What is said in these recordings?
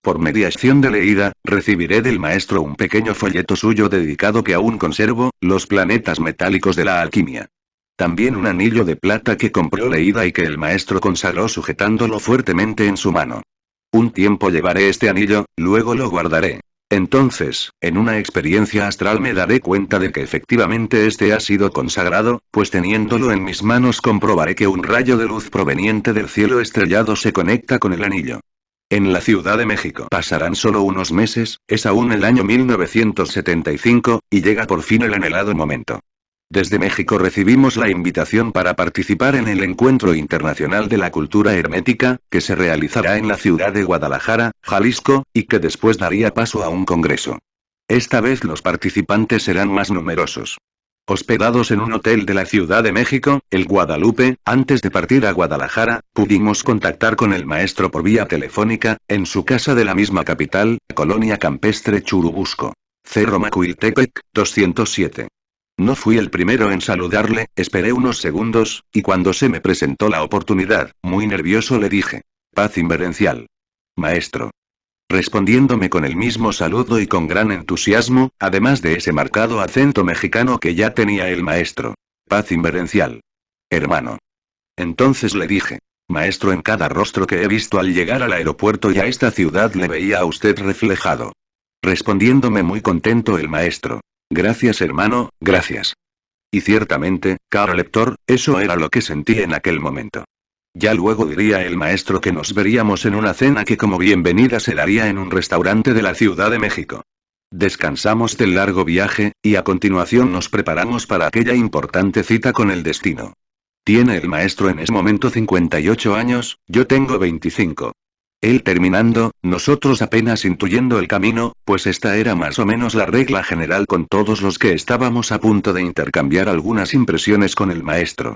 Por mediación de Leida, recibiré del maestro un pequeño folleto suyo dedicado que aún conservo, Los planetas metálicos de la alquimia. También un anillo de plata que compró Leida y que el maestro consagró sujetándolo fuertemente en su mano. Un tiempo llevaré este anillo, luego lo guardaré. Entonces, en una experiencia astral me daré cuenta de que efectivamente este ha sido consagrado, pues teniéndolo en mis manos comprobaré que un rayo de luz proveniente del cielo estrellado se conecta con el anillo. En la Ciudad de México pasarán solo unos meses, es aún el año 1975, y llega por fin el anhelado momento. Desde México recibimos la invitación para participar en el Encuentro Internacional de la Cultura Hermética, que se realizará en la ciudad de Guadalajara, Jalisco, y que después daría paso a un congreso. Esta vez los participantes serán más numerosos. Hospedados en un hotel de la Ciudad de México, el Guadalupe, antes de partir a Guadalajara, pudimos contactar con el maestro por vía telefónica, en su casa de la misma capital, Colonia Campestre Churubusco. Cerro Macuiltepec, 207. No fui el primero en saludarle, esperé unos segundos, y cuando se me presentó la oportunidad, muy nervioso le dije: Paz inverencial. Maestro. Respondiéndome con el mismo saludo y con gran entusiasmo, además de ese marcado acento mexicano que ya tenía el maestro. Paz inverencial. Hermano. Entonces le dije: Maestro, en cada rostro que he visto al llegar al aeropuerto y a esta ciudad le veía a usted reflejado. Respondiéndome muy contento el maestro: Gracias hermano, gracias. Y ciertamente, caro lector, eso era lo que sentí en aquel momento. Ya luego diría el maestro que nos veríamos en una cena que como bienvenida se daría en un restaurante de la Ciudad de México. Descansamos del largo viaje, y a continuación nos preparamos para aquella importante cita con el destino. Tiene el maestro en ese momento 58 años, yo tengo 25. Él terminando, nosotros apenas intuyendo el camino, pues esta era más o menos la regla general con todos los que estábamos a punto de intercambiar algunas impresiones con el maestro.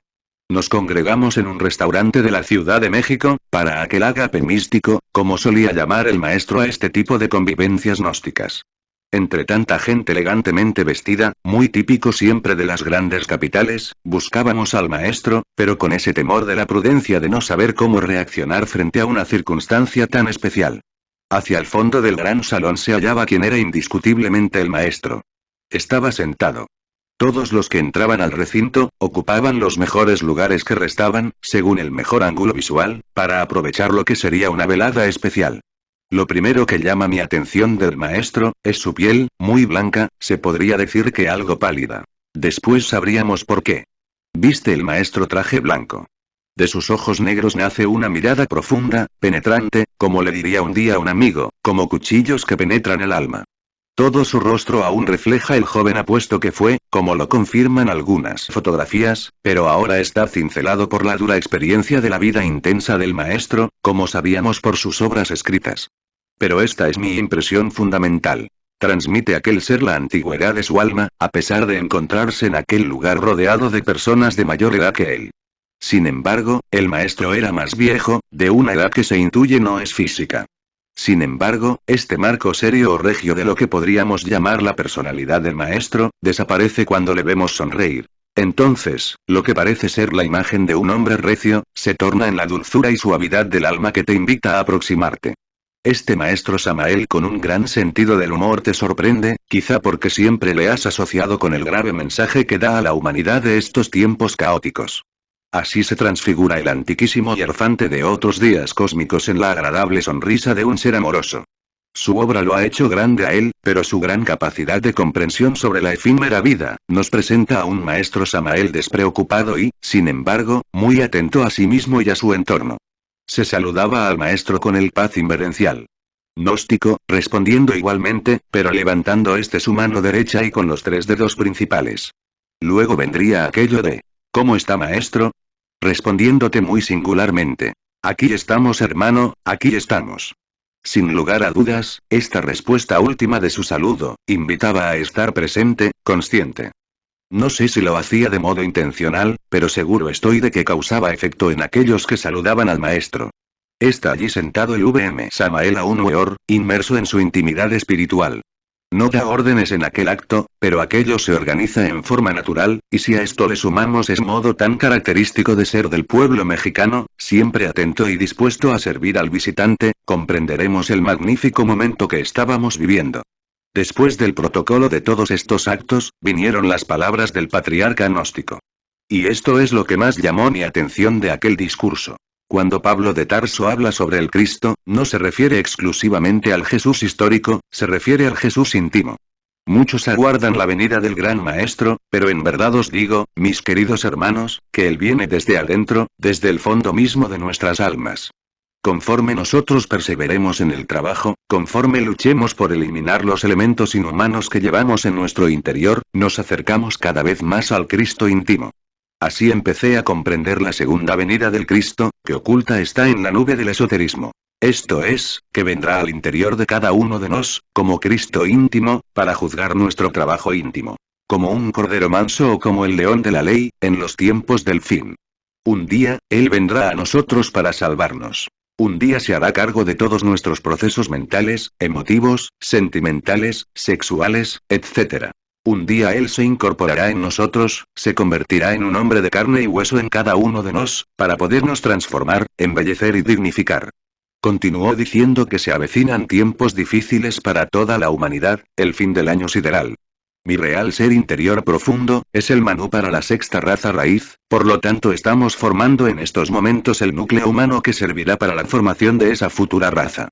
Nos congregamos en un restaurante de la Ciudad de México, para aquel ágape místico, como solía llamar el maestro a este tipo de convivencias gnósticas. Entre tanta gente elegantemente vestida, muy típico siempre de las grandes capitales, buscábamos al maestro, pero con ese temor de la prudencia de no saber cómo reaccionar frente a una circunstancia tan especial. Hacia el fondo del gran salón se hallaba quien era indiscutiblemente el maestro. Estaba sentado. Todos los que entraban al recinto, ocupaban los mejores lugares que restaban, según el mejor ángulo visual, para aprovechar lo que sería una velada especial. Lo primero que llama mi atención del maestro, es su piel, muy blanca, se podría decir que algo pálida. Después sabríamos por qué. Viste el maestro traje blanco. De sus ojos negros nace una mirada profunda, penetrante, como le diría un día un amigo, como cuchillos que penetran el alma. Todo su rostro aún refleja el joven apuesto que fue, como lo confirman algunas fotografías, pero ahora está cincelado por la dura experiencia de la vida intensa del maestro, como sabíamos por sus obras escritas. Pero esta es mi impresión fundamental. Transmite aquel ser la antigüedad de su alma, a pesar de encontrarse en aquel lugar rodeado de personas de mayor edad que él. Sin embargo, el maestro era más viejo, de una edad que se intuye no es física. Sin embargo, este marco serio o regio de lo que podríamos llamar la personalidad del maestro, desaparece cuando le vemos sonreír. Entonces, lo que parece ser la imagen de un hombre recio, se torna en la dulzura y suavidad del alma que te invita a aproximarte. Este maestro Samael con un gran sentido del humor te sorprende, quizá porque siempre le has asociado con el grave mensaje que da a la humanidad de estos tiempos caóticos. Así se transfigura el antiquísimo hierofante de otros días cósmicos en la agradable sonrisa de un ser amoroso. Su obra lo ha hecho grande a él, pero su gran capacidad de comprensión sobre la efímera vida, nos presenta a un maestro Samael despreocupado y, sin embargo, muy atento a sí mismo y a su entorno. Se saludaba al maestro con el paz inverencial. Gnóstico, respondiendo igualmente, pero levantando su mano derecha y con los 3 dedos principales. Luego vendría aquello de: ¿cómo está maestro? Respondiéndote muy singularmente: aquí estamos hermano, aquí estamos. Sin lugar a dudas, esta respuesta última de su saludo, invitaba a estar presente, consciente. No sé si lo hacía de modo intencional, pero seguro estoy de que causaba efecto en aquellos que saludaban al maestro. Está allí sentado el V.M. Samael Aun Weor, inmerso en su intimidad espiritual. No da órdenes en aquel acto, pero aquello se organiza en forma natural, y si a esto le sumamos ese modo tan característico de ser del pueblo mexicano, siempre atento y dispuesto a servir al visitante, comprenderemos el magnífico momento que estábamos viviendo. Después del protocolo de todos estos actos, vinieron las palabras del patriarca gnóstico. Y esto es lo que más llamó mi atención de aquel discurso. Cuando Pablo de Tarso habla sobre el Cristo, no se refiere exclusivamente al Jesús histórico, se refiere al Jesús íntimo. Muchos aguardan la venida del gran Maestro, pero en verdad os digo, mis queridos hermanos, que Él viene desde adentro, desde el fondo mismo de nuestras almas. Conforme nosotros perseveremos en el trabajo, conforme luchemos por eliminar los elementos inhumanos que llevamos en nuestro interior, nos acercamos cada vez más al Cristo íntimo. Así empecé a comprender la segunda venida del Cristo, que oculta está en la nube del esoterismo. Esto es, que vendrá al interior de cada uno de nos, como Cristo íntimo, para juzgar nuestro trabajo íntimo. Como un cordero manso o como el león de la ley, en los tiempos del fin. Un día, Él vendrá a nosotros para salvarnos. Un día se hará cargo de todos nuestros procesos mentales, emotivos, sentimentales, sexuales, etc. Un día Él se incorporará en nosotros, se convertirá en un hombre de carne y hueso en cada uno de nos, para podernos transformar, embellecer y dignificar. Continuó diciendo que se avecinan tiempos difíciles para toda la humanidad, el fin del año sideral. Mi real ser interior profundo, es el Manú para la sexta raza raíz, por lo tanto estamos formando en estos momentos el núcleo humano que servirá para la formación de esa futura raza.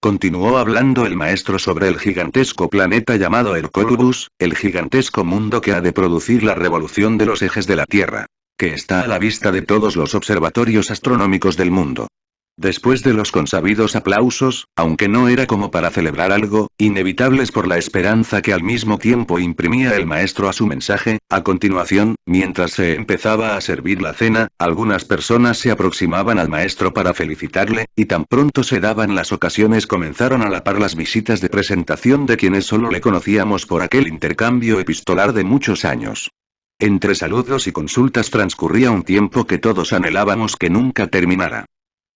Continuó hablando el maestro sobre el gigantesco planeta llamado Hercólubus, el gigantesco mundo que ha de producir la revolución de los ejes de la Tierra, que está a la vista de todos los observatorios astronómicos del mundo. Después de los consabidos aplausos, aunque no era como para celebrar algo, inevitables por la esperanza que al mismo tiempo imprimía el maestro a su mensaje, a continuación, mientras se empezaba a servir la cena, algunas personas se aproximaban al maestro para felicitarle, y tan pronto se daban las ocasiones comenzaron a la par las visitas de presentación de quienes solo le conocíamos por aquel intercambio epistolar de muchos años. Entre saludos y consultas transcurría un tiempo que todos anhelábamos que nunca terminara.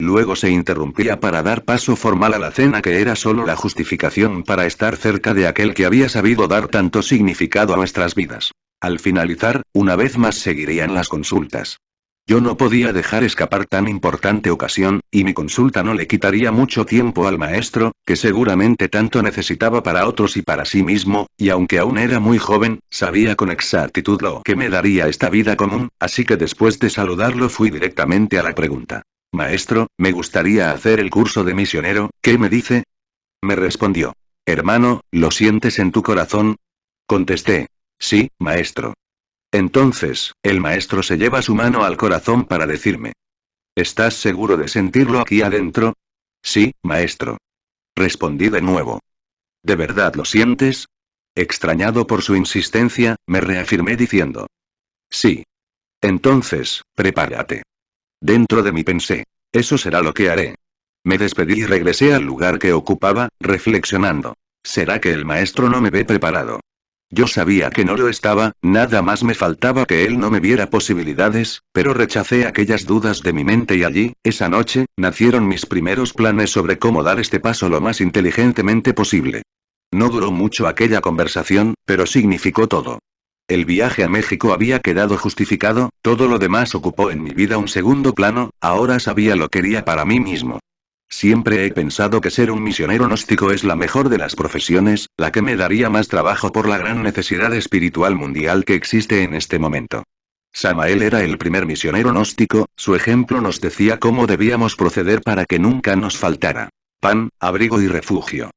Luego se interrumpía para dar paso formal a la cena que era solo la justificación para estar cerca de aquel que había sabido dar tanto significado a nuestras vidas. Al finalizar, una vez más seguirían las consultas. Yo no podía dejar escapar tan importante ocasión, y mi consulta no le quitaría mucho tiempo al maestro, que seguramente tanto necesitaba para otros y para sí mismo, y aunque aún era muy joven, sabía con exactitud lo que me daría esta vida común, así que después de saludarlo fui directamente a la pregunta. Maestro, me gustaría hacer el curso de misionero, ¿qué me dice? Me respondió. Hermano, ¿lo sientes en tu corazón? Contesté. Sí, maestro. Entonces, el maestro se lleva su mano al corazón para decirme. ¿Estás seguro de sentirlo aquí adentro? Sí, maestro. Respondí de nuevo. ¿De verdad lo sientes? Extrañado por su insistencia, me reafirmé diciendo. Sí. Entonces, prepárate. Dentro de mí pensé. Eso será lo que haré. Me despedí y regresé al lugar que ocupaba, reflexionando. ¿Será que el maestro no me ve preparado? Yo sabía que no lo estaba, nada más me faltaba que él no me viera posibilidades, pero rechacé aquellas dudas de mi mente y allí, esa noche, nacieron mis primeros planes sobre cómo dar este paso lo más inteligentemente posible. No duró mucho aquella conversación, pero significó todo. El viaje a México había quedado justificado, todo lo demás ocupó en mi vida un segundo plano, ahora sabía lo que quería para mí mismo. Siempre he pensado que ser un misionero gnóstico es la mejor de las profesiones, la que me daría más trabajo por la gran necesidad espiritual mundial que existe en este momento. Samael era el primer misionero gnóstico, su ejemplo nos decía cómo debíamos proceder para que nunca nos faltara pan, abrigo y refugio.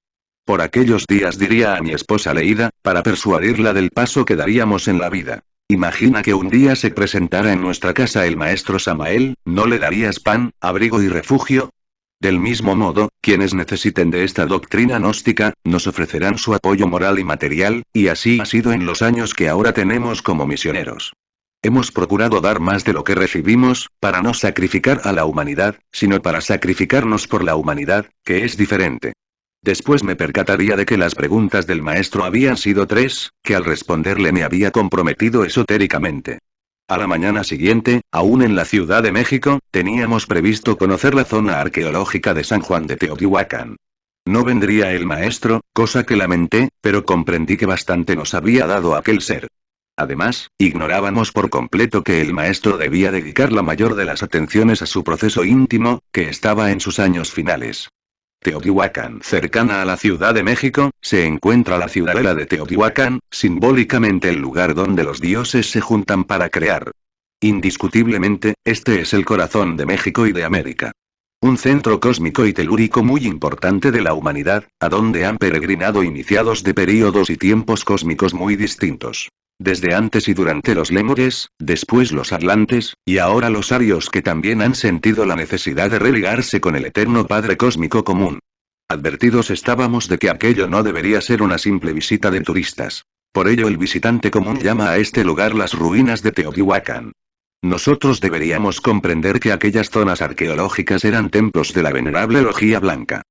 Por aquellos días diría a mi esposa Leída, para persuadirla del paso que daríamos en la vida. Imagina que un día se presentara en nuestra casa el maestro Samael, ¿no le darías pan, abrigo y refugio? Del mismo modo, quienes necesiten de esta doctrina gnóstica, nos ofrecerán su apoyo moral y material, y así ha sido en los años que ahora tenemos como misioneros. Hemos procurado dar más de lo que recibimos, para no sacrificar a la humanidad, sino para sacrificarnos por la humanidad, que es diferente. Después me percataría de que las preguntas del maestro habían sido 3, que al responderle me había comprometido esotéricamente. A la mañana siguiente, aún en la Ciudad de México, teníamos previsto conocer la zona arqueológica de San Juan de Teotihuacán. No vendría el maestro, cosa que lamenté, pero comprendí que bastante nos había dado aquel ser. Además, ignorábamos por completo que el maestro debía dedicar la mayor de las atenciones a su proceso íntimo, que estaba en sus años finales. Teotihuacán. Cercana a la Ciudad de México, se encuentra la ciudadela de Teotihuacán, simbólicamente el lugar donde los dioses se juntan para crear. Indiscutiblemente, este es el corazón de México y de América. Un centro cósmico y telúrico muy importante de la humanidad, a donde han peregrinado iniciados de períodos y tiempos cósmicos muy distintos. Desde antes y durante los lémures, después los atlantes, y ahora los arios que también han sentido la necesidad de religarse con el eterno Padre Cósmico común. Advertidos estábamos de que aquello no debería ser una simple visita de turistas. Por ello el visitante común llama a este lugar las ruinas de Teotihuacán. Nosotros deberíamos comprender que aquellas zonas arqueológicas eran templos de la venerable logía blanca.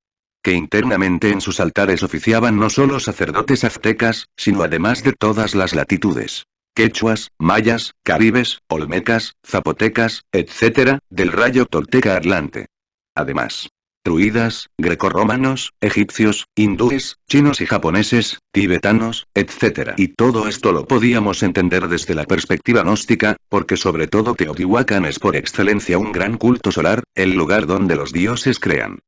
Que internamente en sus altares oficiaban no solo sacerdotes aztecas, sino además de todas las latitudes. Quechuas, mayas, caribes, olmecas, zapotecas, etc., del rayo tolteca atlante. Además, druidas, grecorromanos, egipcios, hindúes, chinos y japoneses, tibetanos, etc. Y todo esto lo podíamos entender desde la perspectiva gnóstica, porque sobre todo Teotihuacán es por excelencia un gran culto solar, el lugar donde los dioses crean.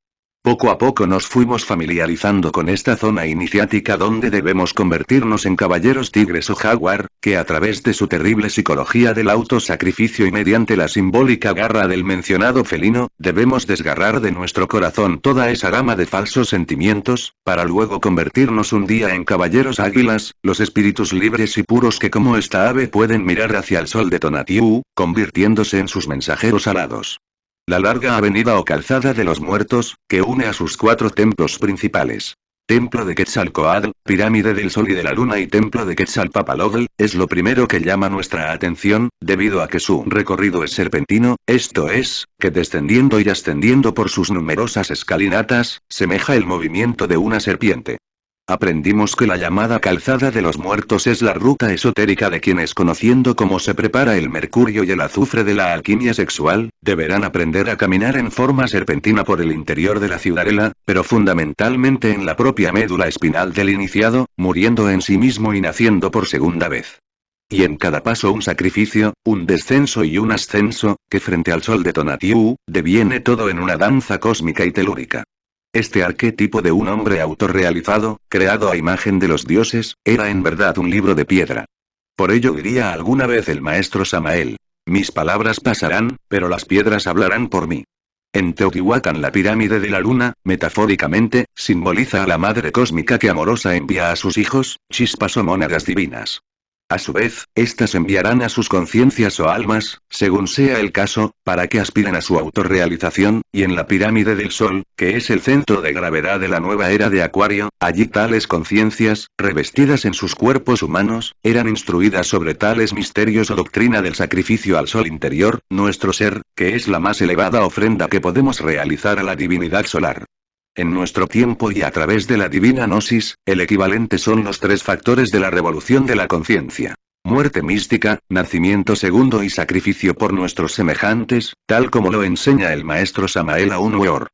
Poco a poco nos fuimos familiarizando con esta zona iniciática donde debemos convertirnos en caballeros tigres o jaguar, que a través de su terrible psicología del autosacrificio y mediante la simbólica garra del mencionado felino, debemos desgarrar de nuestro corazón toda esa gama de falsos sentimientos, para luego convertirnos un día en caballeros águilas, los espíritus libres y puros que como esta ave pueden mirar hacia el sol de Tonatiuh, convirtiéndose en sus mensajeros alados. La larga avenida o calzada de los muertos, que une a sus 4 templos principales. Templo de Quetzalcóatl, pirámide del Sol y de la Luna y templo de Quetzalpapalótl, es lo primero que llama nuestra atención, debido a que su recorrido es serpentino, esto es, que descendiendo y ascendiendo por sus numerosas escalinatas, semeja el movimiento de una serpiente. Aprendimos que la llamada calzada de los muertos es la ruta esotérica de quienes conociendo cómo se prepara el mercurio y el azufre de la alquimia sexual, deberán aprender a caminar en forma serpentina por el interior de la ciudadela, pero fundamentalmente en la propia médula espinal del iniciado, muriendo en sí mismo y naciendo por segunda vez. Y en cada paso un sacrificio, un descenso y un ascenso, que frente al sol de Tonatiuh, deviene todo en una danza cósmica y telúrica. Este arquetipo de un hombre autorrealizado, creado a imagen de los dioses, era en verdad un libro de piedra. Por ello diría alguna vez el maestro Samael: mis palabras pasarán, pero las piedras hablarán por mí. En Teotihuacán la pirámide de la luna, metafóricamente, simboliza a la madre cósmica que amorosa envía a sus hijos, chispas o mónadas divinas. A su vez, éstas enviarán a sus conciencias o almas, según sea el caso, para que aspiren a su autorrealización, y en la pirámide del Sol, que es el centro de gravedad de la nueva era de Acuario, allí tales conciencias, revestidas en sus cuerpos humanos, eran instruidas sobre tales misterios o doctrina del sacrificio al Sol interior, nuestro ser, que es la más elevada ofrenda que podemos realizar a la divinidad solar. En nuestro tiempo y a través de la divina gnosis, el equivalente son los 3 factores de la revolución de la conciencia. Muerte mística, nacimiento segundo y sacrificio por nuestros semejantes, tal como lo enseña el maestro Samael Aun Weor.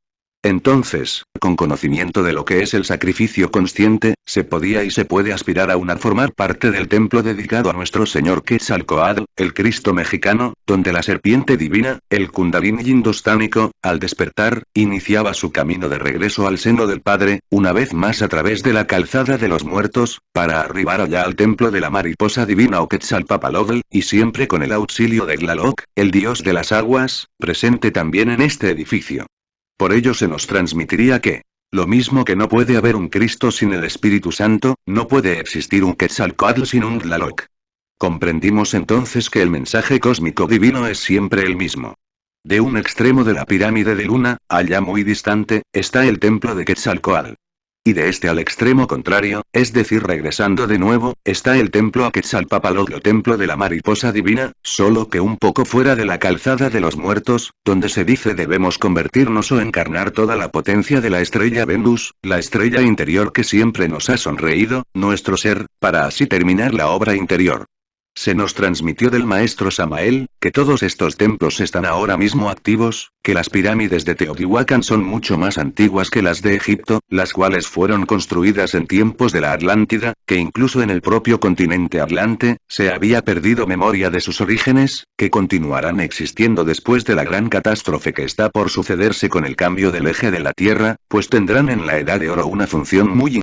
Entonces, con conocimiento de lo que es el sacrificio consciente, se podía y se puede aspirar aún a formar parte del templo dedicado a nuestro Señor Quetzalcóatl, el Cristo mexicano, donde la serpiente divina, el Kundalini indostánico, al despertar, iniciaba su camino de regreso al seno del Padre, una vez más a través de la calzada de los muertos, para arribar allá al templo de la mariposa divina o Quetzalpapalótl, y siempre con el auxilio de Tlaloc, el dios de las aguas, presente también en este edificio. Por ello se nos transmitiría que, lo mismo que no puede haber un Cristo sin el Espíritu Santo, no puede existir un Quetzalcóatl sin un Tlaloc. Comprendimos entonces que el mensaje cósmico divino es siempre el mismo. De un extremo de la pirámide de Luna, allá muy distante, está el templo de Quetzalcóatl. Y de este al extremo contrario, es decir regresando de nuevo, está el templo a Quetzalpapalótl o templo de la mariposa divina, solo que un poco fuera de la calzada de los muertos, donde se dice debemos convertirnos o encarnar toda la potencia de la estrella Venus, la estrella interior que siempre nos ha sonreído, nuestro ser, para así terminar la obra interior. Se nos transmitió del maestro Samael, que todos estos templos están ahora mismo activos, que las pirámides de Teotihuacán son mucho más antiguas que las de Egipto, las cuales fueron construidas en tiempos de la Atlántida, que incluso en el propio continente Atlante, se había perdido memoria de sus orígenes, que continuarán existiendo después de la gran catástrofe que está por sucederse con el cambio del eje de la Tierra, pues tendrán en la Edad de Oro una función muy